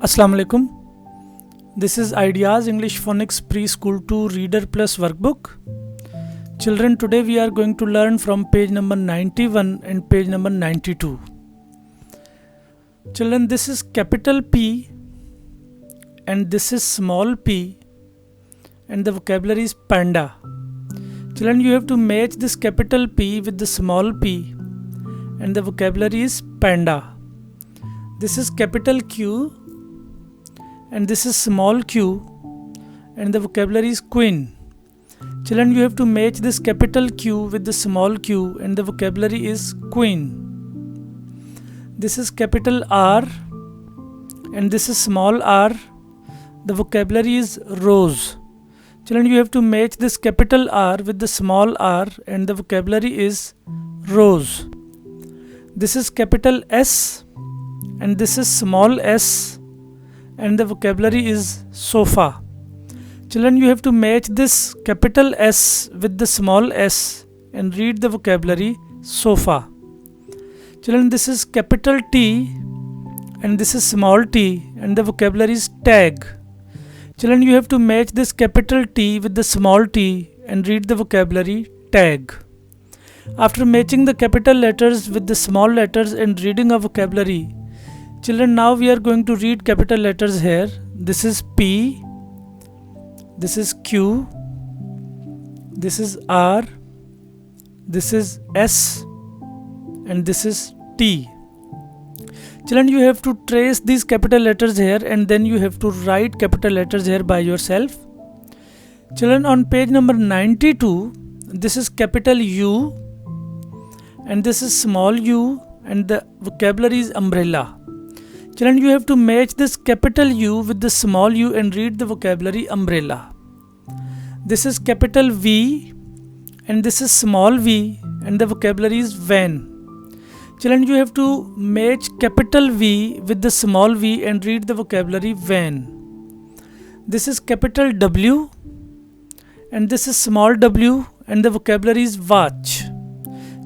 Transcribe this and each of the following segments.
Assalamu alaikum. This is Ideas English Phonics Preschool 2 Reader Plus workbook. Children, today we are going to learn from page number 91 and page number 92. Children, this is capital P and this is small p and the vocabulary is panda. Children, you have to match this capital P with the small p and the vocabulary is panda. This is capital Q and this is small q and the vocabulary is queen. Children, you have to match this capital Q with the small q and the vocabulary is queen. This is capital R and this is small r. The vocabulary is rose. Children, you have to match this capital R with the small r and the vocabulary is rose. This is capital S and this is small s and the vocabulary is sofa. Children, you have to match this capital S with the small s and read the vocabulary sofa. Children, this is capital T and this is small t and the vocabulary is tag. Children, you have to match this capital T with the small t and read the vocabulary tag. After matching the capital letters with the small letters and reading a vocabulary, children, now we are going to read capital letters here. This is P, this is Q, this is R, this is S, and this is T. Children, you have to trace these capital letters here and then you have to write capital letters here by yourself. Children, on page number 92, this is capital U and this is small u and the vocabulary is umbrella. Children, you have to match this capital U with the small u and read the vocabulary umbrella. This is capital V and this is small v and the vocabulary is van. Children, you have to match capital V with the small v and read the vocabulary van. This is capital W and this is small w and the vocabulary is watch.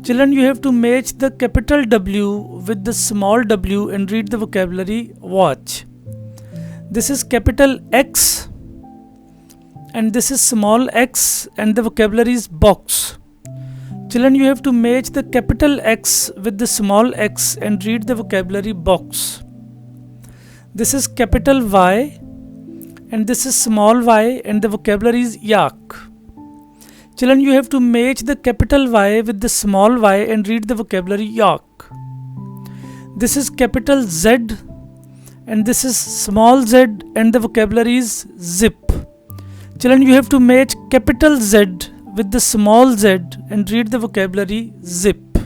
Children, you have to match the capital W with the small w and read the vocabulary watch. This is capital X and this is small x and the vocabulary is box. Children, you have to match the capital X with the small x and read the vocabulary box. This is capital Y and this is small y and the vocabulary is yak. Children, you have to match the capital Y with the small y and read the vocabulary yak. This is capital Z and this is small z and the vocabulary is zip. Children, you have to match capital Z with the small z and read the vocabulary zip.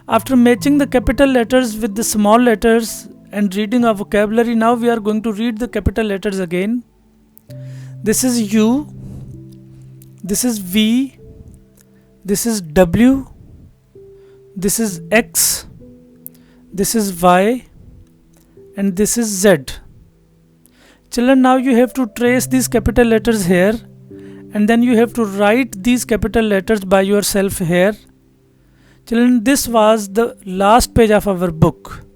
After matching the capital letters with the small letters and reading a vocabulary, now we are going to read the capital letters again. This is U, this is V, this is W, this is X, this is Y, and this is Z. Children, now you have to trace these capital letters here and then you have to write these capital letters by yourself here. Children, this was the last page of our book.